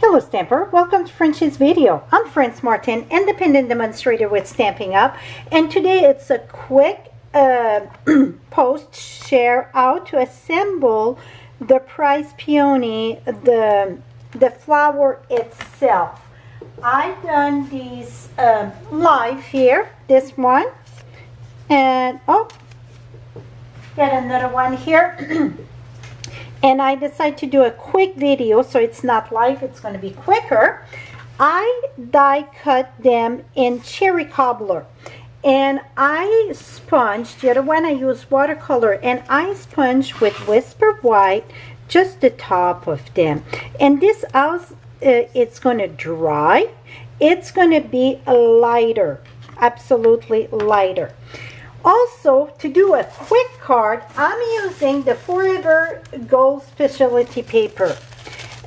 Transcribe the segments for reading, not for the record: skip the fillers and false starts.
Hello Stamper, welcome to Frenchie's video. I'm Franz Martin, independent demonstrator with Stampin' Up, and today it's a quick post share out to assemble the prize peony, the flower itself. I've done these live here, this one, and got another one here. And I decided to do a quick video, so it's not live, it's going to be quicker. I die cut them in cherry cobbler, and I sponged, the other one I used watercolor, and I sponged with Whisper White just the top of them. And this house, it's going to dry. It's going to be lighter, absolutely lighter. Also, to do a quick card, I'm using the Forever Gold Specialty paper.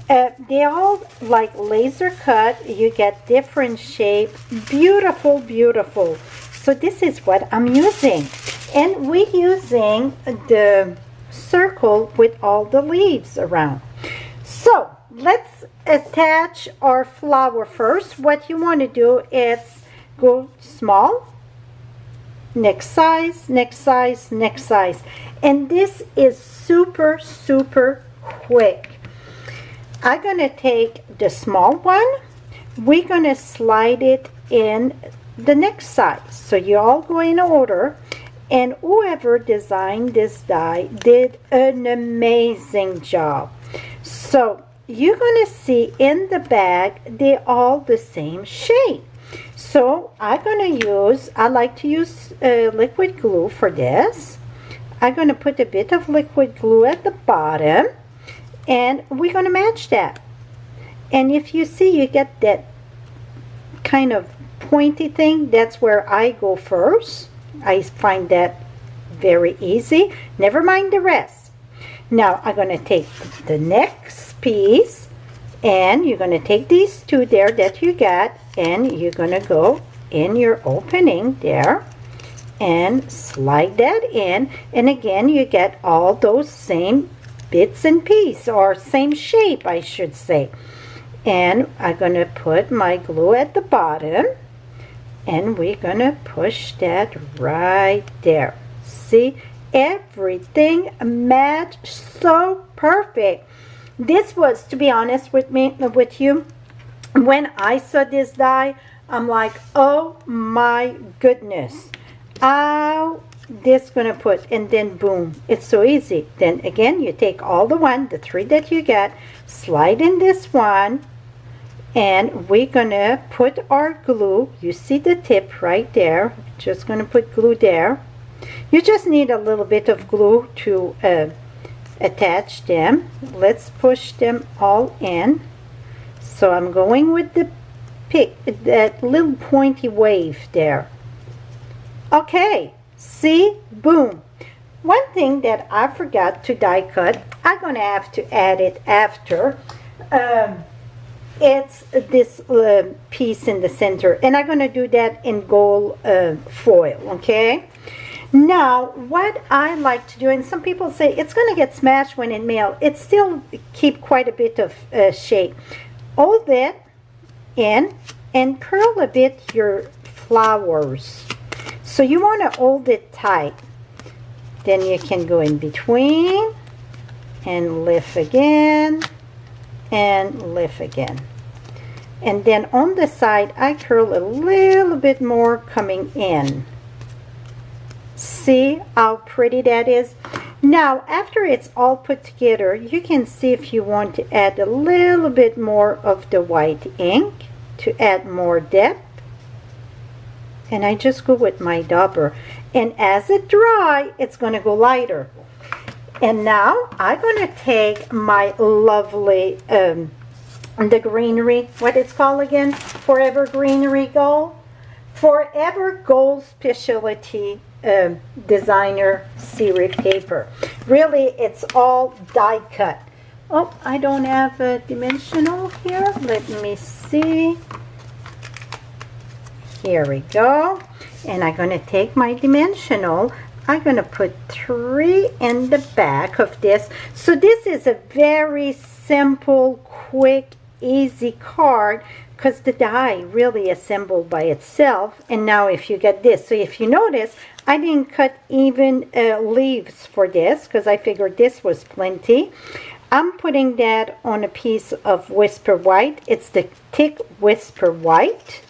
They all like laser cut. You get different shape. Beautiful, beautiful. So this is what I'm using. And we're using the circle with all the leaves around. So let's attach our flower first. What you want to do is go small. Next size, next size, next size. And this is super, super quick. I'm going to take the small one. We're going to slide it in the next size. So you all go in order. And whoever designed this die did an amazing job. So you're going to see in the bag, they're all the same shape. So I'm going to use, I like to use liquid glue for this. I'm going to put a bit of liquid glue at the bottom, and we're going to match that. And if you see, you get that kind of pointy thing, that's where I go first. I find that very easy. Never mind the rest. Now I'm going to take the next piece, and you're going to take these two there that you got, and you're going to go in your opening there and slide that in. And again, you get all those same bits and pieces, or same shape, I should say. And I'm going to put my glue at the bottom, and we're going to push that right there. See, everything matched so perfect. This was, to be honest with you, when I saw this die, I'm like, oh my goodness, how this gonna put, and then boom, it's so easy. Then again, you take all the three that you get, slide in this one, and we're gonna put our glue. You see the tip right there. Just gonna put glue there. You just need a little bit of glue to attach them. Let's push them all in. So I'm going with the that little pointy wave there. Okay, see, boom. One thing that I forgot to die cut, I'm going to have to add it after. It's this piece in the center, and I'm going to do that in gold foil, okay? Now, what I like to do, and some people say it's going to get smashed when it mail, it still keep quite a bit of shape. Hold it in and curl a bit your flowers. So you want to hold it tight. Then you can go in between and lift again and lift again. And then on the side, I curl a little bit more coming in. See how pretty that is? Now, after it's all put together, you can see if you want to add a little bit more of the white ink to add more depth. And I just go with my dauber. And as it dries, it's going to go lighter. And now I'm going to take my lovely, the greenery, what it's called again? Forever Greenery Gold? Forever Gold Specialty designer series paper. Really, it's all die cut. Oh, I don't have a dimensional here. Let me see. Here we go. And I'm going to take my dimensional. I'm going to put 3 in the back of this. So this is a very simple, quick, easy card because the die really assembled by itself. And now if you get this, so if you notice, I didn't cut even leaves for this because I figured this was plenty. I'm putting that on a piece of Whisper White. It's the thick Whisper White.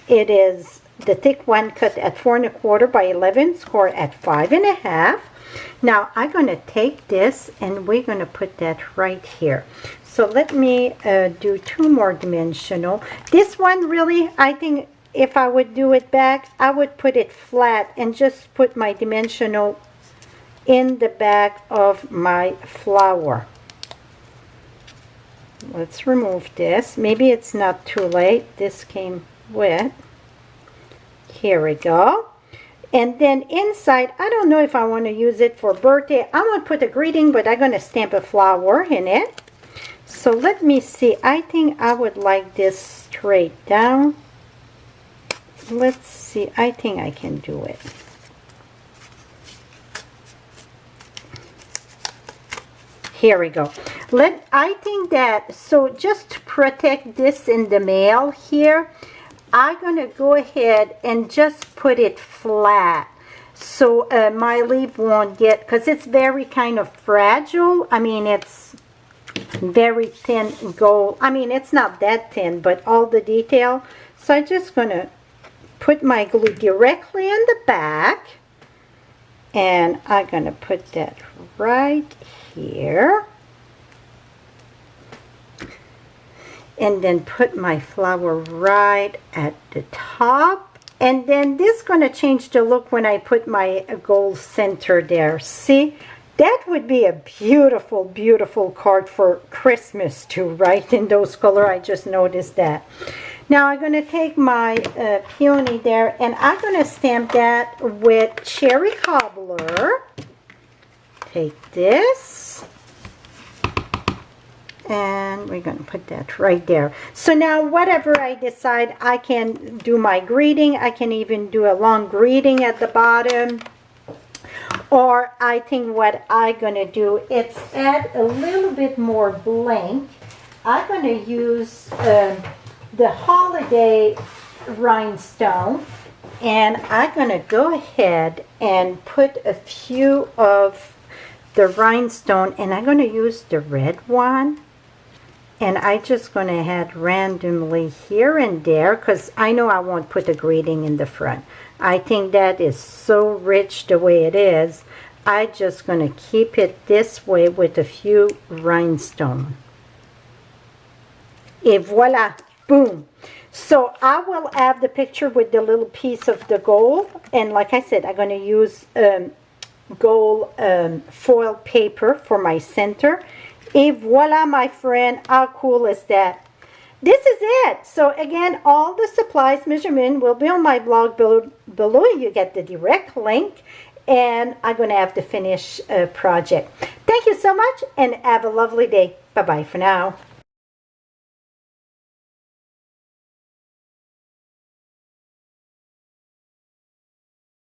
It is the thick one cut at 4 1/4 by 11, score at 5 1/2. Now I'm going to take this and we're going to put that right here. So let me do 2 more dimensional. This one really, I think if I would do it back, I would put it flat and just put my dimensional in the back of my flower. Let's remove this. Maybe it's not too late. This came wet. Here we go. And then inside, I don't know if I want to use it for birthday. I'm going to put a greeting, but I'm going to stamp a flower in it. So let me see. I think I would like this straight down. Let's see. I think I can do it. Here we go. I think that, so just to protect this in the mail here, I'm going to go ahead and just put it flat so my leaf won't get, because it's very kind of fragile. I mean, it's very thin gold. I mean, it's not that thin, but all the detail. So I'm just going to put my glue directly in the back, and I'm going to put that right here. And then put my flower right at the top. And then this is going to change the look when I put my gold center there. See? That would be a beautiful, beautiful card for Christmas too, right? In those colors, I just noticed that. Now I'm going to take my peony there, and I'm going to stamp that with Cherry Cobbler. Take this, and we're going to put that right there. So now whatever I decide, I can do my greeting. I can even do a long greeting at the bottom. Or I think what I'm going to do is add a little bit more blank. I'm going to use the holiday rhinestone, and I'm going to go ahead and put a few of the rhinestone, and I'm going to use the red one, and I'm just going to add randomly here and there because I know I won't put a greeting in the front. I think that is so rich the way it is. I'm just going to keep it this way with a few rhinestone. Et voila, boom. So I will add the picture with the little piece of the gold, and like I said, I'm going to use gold foil paper for my center. Et voila, my friend, how cool is that? This is it. So again, all the supplies measurement will be on my blog below. You get the direct link, and I'm going to have the finished project. Thank you so much, and have a lovely day. Bye-bye for now.